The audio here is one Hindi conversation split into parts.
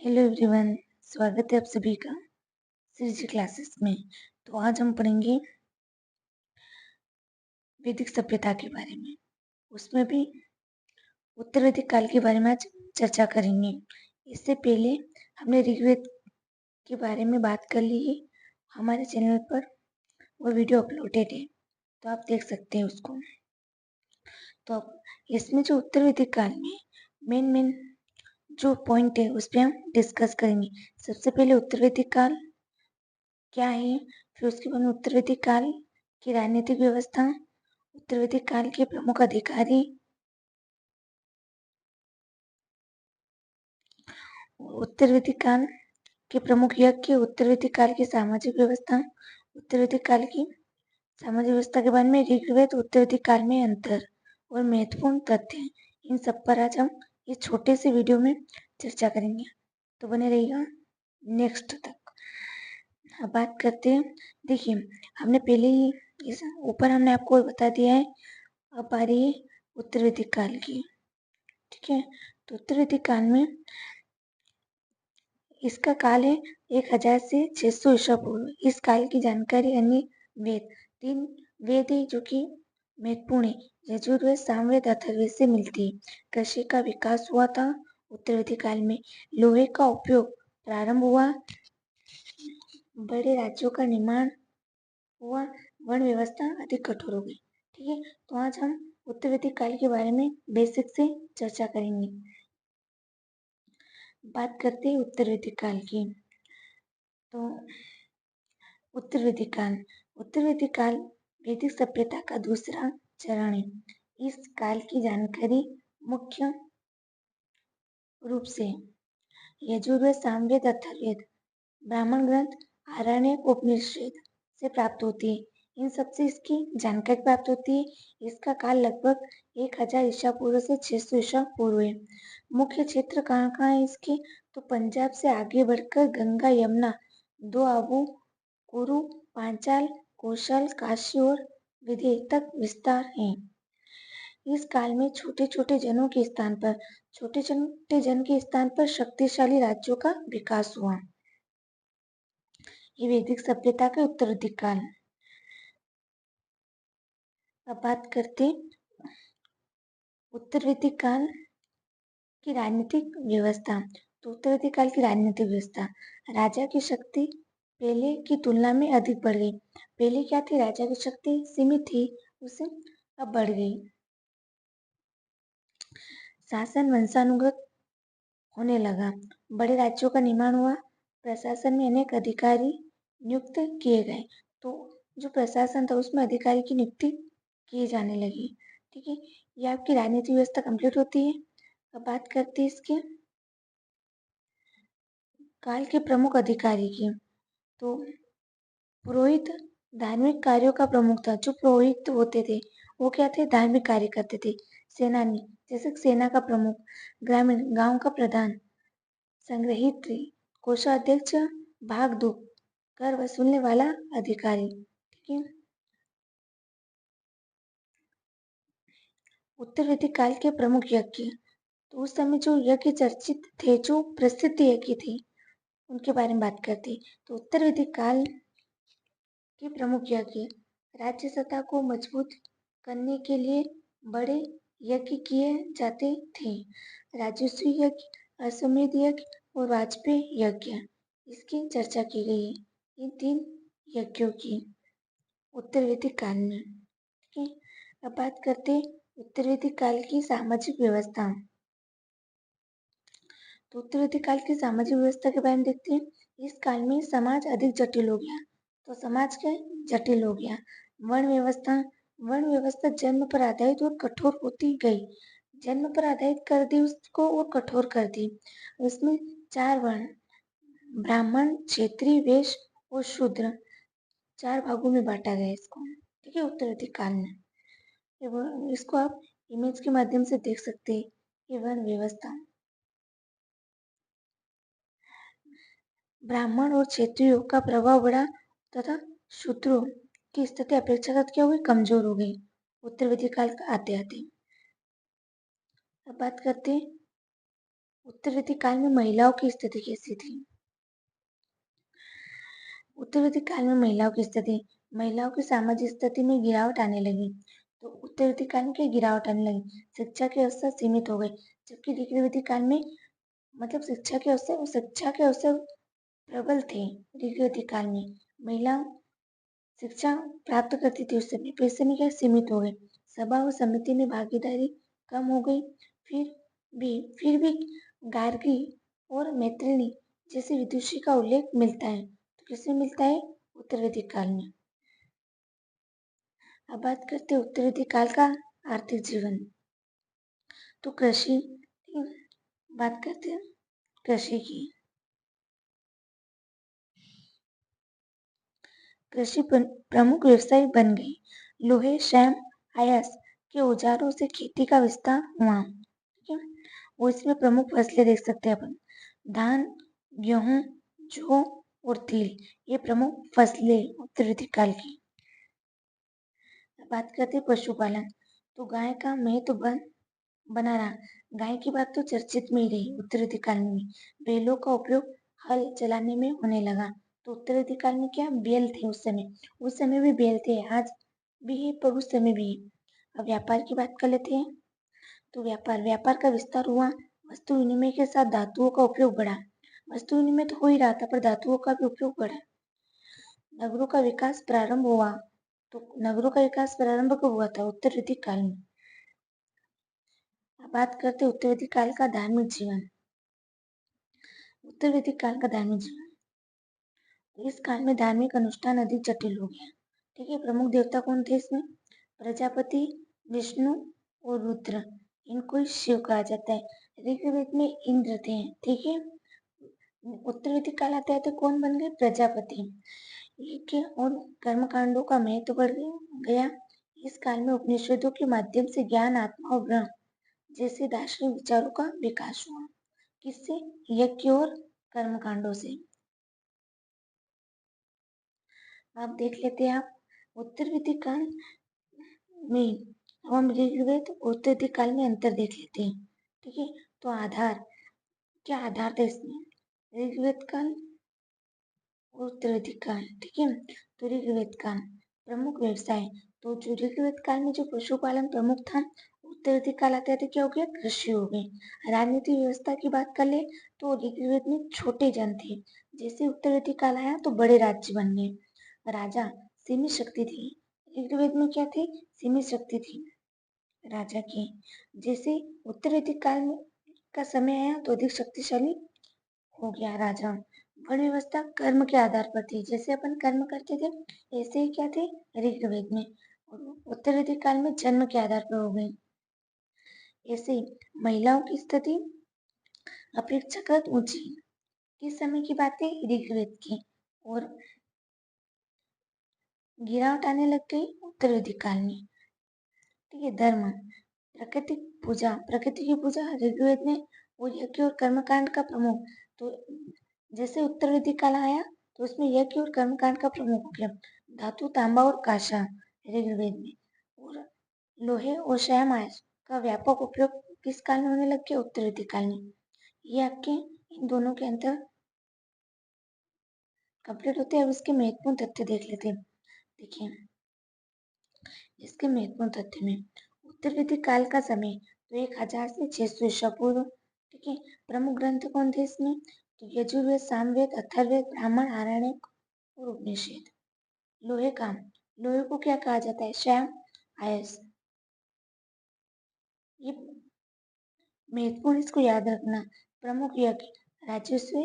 हेलो एवरीवन, स्वागत है आप सभी का श्री जी क्लासेस में। तो आज हम पढ़ेंगे वैदिक सभ्यता के बारे में। उसमें भी उत्तर वैदिक काल के बारे में आज चर्चा करेंगे। इससे पहले हमने ऋग्वेद के बारे में बात कर ली है। हमारे चैनल पर वो वीडियो अपलोडेड है, तो आप देख सकते हैं उसको। तो अब इसमें जो उत्तर वैदिक काल में मेन जो पॉइंट है उस पर हम डिस्कस करेंगे। सबसे पहले उत्तर वैदिक काल क्या है, फिर उसके बाद में उत्तर वैदिक काल की राजनीतिक व्यवस्था, उत्तर वैदिक काल के प्रमुख अधिकारी, उत्तर वैदिक काल के प्रमुख यज्ञ, उत्तर वैदिक काल की सामाजिक व्यवस्था, उत्तर वैदिक काल की सामाजिक व्यवस्था के बाद में ऋग्वेद उत्तर वैदिक काल में अंतर और महत्वपूर्ण तथ्य। इन सब पर आज हम इस छोटे से वीडियो में चर्चा करेंगे, तो बने रहिएगा नेक्स्ट तक। अब बात करते हैं। देखिए, हमने पहले ही इस ऊपर हमने आपको बता दिया है। अब आ रही है उत्तर वैदिक काल की। ठीक है, तो उत्तर वैदिक काल में इसका काल है 1000 से 600 ईसा पूर्व। इस काल की जानकारी अन्य वेद, 3 वेद है जो कि महत्वपूर्ण है, यजुर्वेद, सामवेद, अथर्ववेद से मिलती है। कृषि का विकास हुआ था उत्तर वैदिक काल में। लोहे का उपयोग प्रारंभ हुआ, बड़े राज्यों का निर्माण हुआ, वर्ण व्यवस्था अधिक कठोर हो गई। ठीक है, तो आज हम उत्तर वैदिक काल के बारे में बेसिक से चर्चा करेंगे। बात करते हैं उत्तर वैदिक काल की। तो उत्तर वैदिक काल, उत्तर वैदिक काल वैदिक सभ्यता का दूसरा चरण है। इस काल की जानकारी मुख्य रूप से यजुर्वेद, सामवेद, अथर्ववेद, ब्राह्मण ग्रंथ, आरण्यक, उपनिषद से प्राप्त होती है। इन सबसे इसकी जानकारी प्राप्त होती है। इसका काल लगभग 1000 ईसा पूर्व से 600 ईसा पूर्व है। मुख्य क्षेत्र कहाँ कहाँ है इसके, तो पंजाब से आगे बढ़कर गंगा, यमुना, दो आबू, कुरु, पांचाल, कौशल, काशी और विदेह तक विस्तार है। इस काल में छोटे छोटे जनों के स्थान पर छोटे छोटे जन के स्थान पर शक्तिशाली राज्यों का विकास हुआ। ये वैदिक सभ्यता के उत्तर वैदिक काल। अब बात करते उत्तर वैदिक काल की राजनीतिक व्यवस्था। तो उत्तर वैदिक काल की राजनीतिक व्यवस्था, राजा की शक्ति पहले की तुलना में अधिक बढ़ गई। पहले क्या थी, राजा की शक्ति सीमित थी, उससे अब बढ़ गई। शासन वंशानुगत होने लगा, बड़े राज्यों का निर्माण हुआ, प्रशासन में अनेक अधिकारी नियुक्त किए गए। तो जो प्रशासन था उसमें अधिकारी की नियुक्ति किए जाने लगी। ठीक है, ये आपकी राजनीतिक व्यवस्था कंप्लीट होती है। अब बात करते हैं इसके काल के प्रमुख अधिकारी की। तो पुरोहित धार्मिक कार्यों का प्रमुख था। जो पुरोहित होते थे वो क्या थे, धार्मिक कार्य करते थे। सेनानी, जैसे सेना का प्रमुख, ग्रामीण, गांव का प्रधान, संग्रहित, कोषाध्यक्ष, भागदूत, कर वसूलने वाला अधिकारी। ठीक है, उत्तर वैदिक काल के प्रमुख यज्ञ। तो उस समय जो यज्ञ चर्चित थे, जो प्रसिद्ध यज्ञ थे, उनके बारे में बात करते हैं। तो उत्तर वैदिक काल के प्रमुख यज्ञ, राज्य सत्ता को मजबूत करने के लिए बड़े यज्ञ किए जाते थे। राजस्वी यज्ञ, अश्वमेध यज्ञ और वाजपेयी यज्ञ, इसकी चर्चा की गई है, इन 3 यज्ञों की उत्तर वैदिक काल में। ठीक है, अब बात करते हैं उत्तर वैदिक काल की सामाजिक व्यवस्था। तो उत्तर वैदिक काल की सामाजिक व्यवस्था के बारे में देखते हैं। इस काल में समाज अधिक जटिल हो गया। तो समाज क्या जटिल हो गया। वर्ण व्यवस्था जन्म पर आधारित और कठोर होती गई। जन्म पर आधारित कर दी उसको और कठोर कर दी। उसमें 4 वर्ण, ब्राह्मण, क्षत्रिय, वैश्य और शूद्र, 4 भागों में बांटा गया इसको। ठीक है, उत्तर वैदिक काल में इसको आप इमेज के माध्यम से देख सकते हैं। ये वर्ण व्यवस्था, ब्राह्मण और क्षत्रियों का प्रभाव बढ़ा तथा शूद्रों की स्थिति अपेक्षाकृत क्या हुई, कमजोर हो गई उत्तर वैदिक काल आते आते। अब बात करते हैं उत्तरवर्ती काल में महिलाओं की स्थिति कैसी थी? उत्तरवर्ती काल में महिलाओं की सामाजिक स्थिति में गिरावट आने लगी। तो उत्तरवर्ती काल में क्या गिरावट आने लगी? शिक्षा के अवसर सीमित हो गए, जबकि ऋग्वेदी काल में मतलब शिक्षा के अवसर प्रबल थे। ऋग्वेदी काल में महिला शिक्षा प्राप्त करती थी उस समय, तो इस समय क्या सीमित हो गए। सभा और समिति में भागीदारी कम हो गई। फिर भी गार्गी और मैत्रिणी जैसे विदुषी का उल्लेख मिलता है। तो किसमें मिलता है? उत्तरवैदिक काल में। अब बात करते हैं उत्तरवैदिक काल का आर्थिक जीवन। तो कृषि की बात करते हैं, कृषि की। कृषि प्रमुख व्यवसाय बन गई। लोहे, शैम, आयस के औजारों से खेती का विस्तार हुआ। ठीक है, वो इसमें प्रमुख फसलें देख सकते हैं अपन। धान, गेहूं, जौ और तिल, ये प्रमुख फसलें उत्तरवैदिक काल की। बात करते हैं पशुपालन। तो गाय का महत्व बना रहा। गाय की बात तो चर्चित में ही रही उत्तरवैदिक काल में। बैलों का उपयोग हल चलाने में होने लगा। तो उत्तरवैदिक काल में क्या बैल थे उस समय भी बैल थे, आज भी है पर उस समय भी है। अब व्यापार की बात कर लेते हैं। तो व्यापार का विस्तार हुआ। वस्तु विनिमय के साथ धातुओं का उपयोग बढ़ा। वस्तु विनिमय तो हो ही रहा था, पर धातुओं का भी उपयोग बढ़ा। नगरों का विकास प्रारंभ हुआ। तो नगरों का विकास प्रारंभ कब हुआ था? उत्तरवैदिक काल में। अब बात करते हैं उत्तरवैदिक काल का धार्मिक जीवन। उत्तरवैदिक काल का धार्मिक जीवन, इस काल में धार्मिक अनुष्ठान अधिक जटिल हो गया। ठीक है, प्रमुख देवता कौन थे इसमें? प्रजापति, विष्णु और रुद्र। इनको ही शिव कहा जाता है। ऋग्वेद में इंद्र थे। ठीक है, उत्तरवैदिक काल आते आते कौन बन गए? प्रजापति। यज्ञ और कर्मकांडों का महत्व बढ़ गया। इस काल में उपनिषदों के माध्यम से ज्ञान, आत्मा और ब्रह्म जैसे दार्शनिक विचारों का विकास हुआ। किससे? यज्ञ और कर्मकांडों से। आप देख लेते हैं। आप उत्तरवैदिक काल में हम ऋग्वेद और उत्तरवैदिक काल में अंतर देख लेते हैं। ठीक है, तो आधार, क्या आधार था इसमें? ऋग्वेद काल और उत्तरवैदिक काल। ठीक है, तो ऋग्वेद काल प्रमुख व्यवसाय। तो जो ऋग्वेद काल में जो पशुपालन प्रमुख था, उत्तरवैदिक काल आते आते क्या हो गया? कृषि हो गई। राजनीतिक व्यवस्था की बात कर ले तो ऋग्वेद में छोटे जन थे, जैसे उत्तरवैदिक काल आया तो बड़े राज्य बन गए। राजा सीमित शक्ति थी। ऋग्वेद में क्या थे? सीमित शक्ति थी राजा की। जैसे उत्तरवैदिक काल में का समय आया तो अधिक शक्तिशाली हो गया राजा। वर्ण व्यवस्था कर्म के आधार पर थी। जैसे अपन कर्म करते थे ऐसे ही क्या थे ऋग्वेद में, और उत्तरवैदिक काल में जन्म के आधार पर हो गई। ऐसे ही महिलाओं की स्थिति अपेक्षाकृत ऊंची। किस समय की बात है? ऋग्वेद की। और गिरावट आने लग गई उत्तरवैदिक काल में। ठीक है, धर्म, प्रकृति की पूजा ऋग्वेद में और यज्ञ और कर्मकांड का प्रमुख। तो जैसे उत्तरवैदिक काल आया तो उसमें यज्ञ और कर्मकांड का प्रमुख हो गया। धातु, तांबा और कांसा ऋग्वेद में, और लोहे और श्याम आयस का व्यापक उपयोग किस काल में होने लग गया? उत्तरवैदिक काल में। ये आपके इन दोनों के अंतर कंप्लीट होते हैं। अब इसके महत्वपूर्ण तथ्य देख लेते हैं। देखिए, इसके महत्वपूर्ण तथ्य में उत्तरवैदिक काल का समय तो 1000 से 600 ईसा पूर्व। ठीक है, प्रमुख ग्रंथ कौन थे इसमें? तो यजुर्वेद, सामवेद, अथर्ववेद, ब्राह्मण, आरण्यक और उपनिषद। लोहे का, लोहे को क्या कहा जाता है? श्याम आयस। ये महत्वपूर्ण, इसको याद रखना। प्रमुख यज्ञ राजस्व,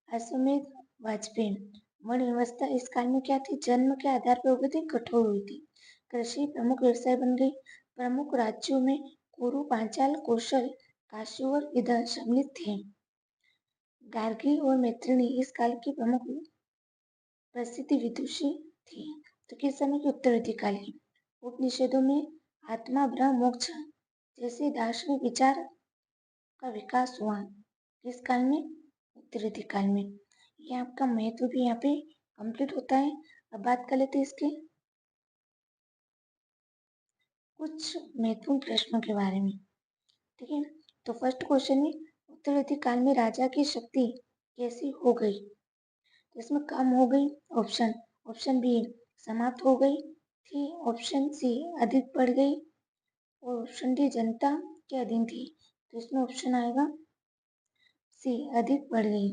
अश्वमेध, वाजपेयी। वर्ण व्यवस्था इस काल में क्या थी? जन्म के आधार पर हो गई थी, कठोर हुई थी। कृषि प्रमुख व्यवसाय बन गई। प्रमुख राज्यों में कुरु, पांचाल, कौशल, काशी और विदर्भ सम्मिलित थे। गार्गी और मैत्रिणी इस काल की प्रमुख प्रसिद्ध विदुषी थी। तो किस समय की? उत्तरवैदिक काल की। उपनिषदों में आत्मा, ब्रह्म, मोक्ष जैसे दार्शनिक विचार का विकास हुआ। किस काल में? उत्तरवैदिक काल में। ये आपका महत्व भी यहाँ पे कंप्लीट होता है। अब बात कर लेते हैं इसके कुछ महत्वपूर्ण प्रश्नों के बारे में। ठीक है, तो फर्स्ट क्वेश्चन है उत्तरवर्ती काल में राजा की शक्ति कैसी हो गई? तो इसमें कम हो गई, ऑप्शन बी समाप्त हो गई थी, ऑप्शन सी अधिक बढ़ गई और ऑप्शन डी जनता के अधीन थी। तो इसमें ऑप्शन आएगा सी अधिक बढ़ गई।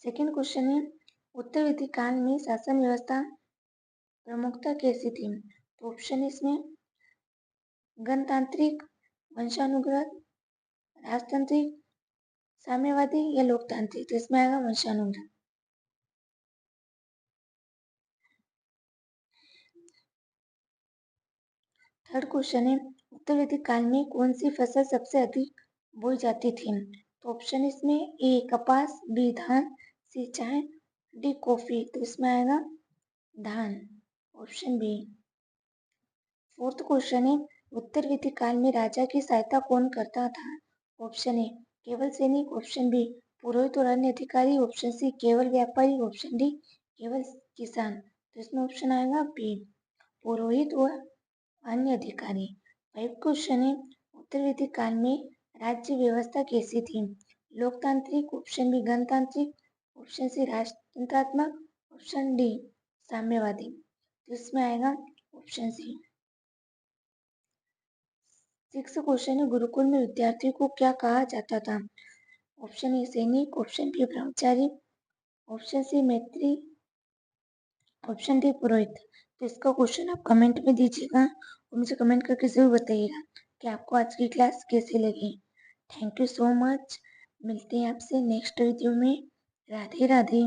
सेकंड क्वेश्चन है उत्तरवर्ती काल में शासन व्यवस्था प्रमुखता कैसी थी? तो ऑप्शन इसमें गणतांत्रिक, वंशानुगत, राजतांत्रिक, साम्यवादी या लोकतांत्रिक। तो इसमें आएगा वंशानुगत। थर्ड क्वेश्चन है उत्तरवर्ती काल में कौन सी फसल सबसे अधिक बोई जाती थी? तो ऑप्शन इसमें ए कपास, बी धान, सी चाय, डी कॉफी। तो इसमें आएगा धान, ऑप्शन बी। फोर्थ क्वेश्चन है उत्तरवर्ती काल में राजा की सहायता कौन करता था? ऑप्शन ए केवल सैनिक, ऑप्शन बी पुरोहित और अन्य अधिकारी, ऑप्शन सी केवल व्यापारी, ऑप्शन डी केवल किसान। तो इसमें ऑप्शन आएगा बी पुरोहित और अन्य अधिकारी। फाइव क्वेश्चन है उत्तरवर्ती काल में राज्य व्यवस्था कैसी थी? लोकतांत्रिक, ऑप्शन बी गणतांत्रिक, ऑप्शन सी राजतंत्रात्मक, ऑप्शन डी साम्यवादी। तो इसमें आएगा ऑप्शन सी। सिक्स क्वेश्चन है गुरुकुल में विद्यार्थियों को क्या कहा जाता था? ऑप्शन ए सैनिक, ऑप्शन बी ब्रह्मचारी, ऑप्शन सी मैत्री, ऑप्शन डी पुरोहित। तो इसका क्वेश्चन आप कमेंट में दीजिएगा और मुझे कमेंट करके जरूर बताइएगा कि आपको आज की क्लास कैसी लगी। Thank you so much. मिलते हैं आपसे नेक्स्ट वीडियो में। राधे राधे।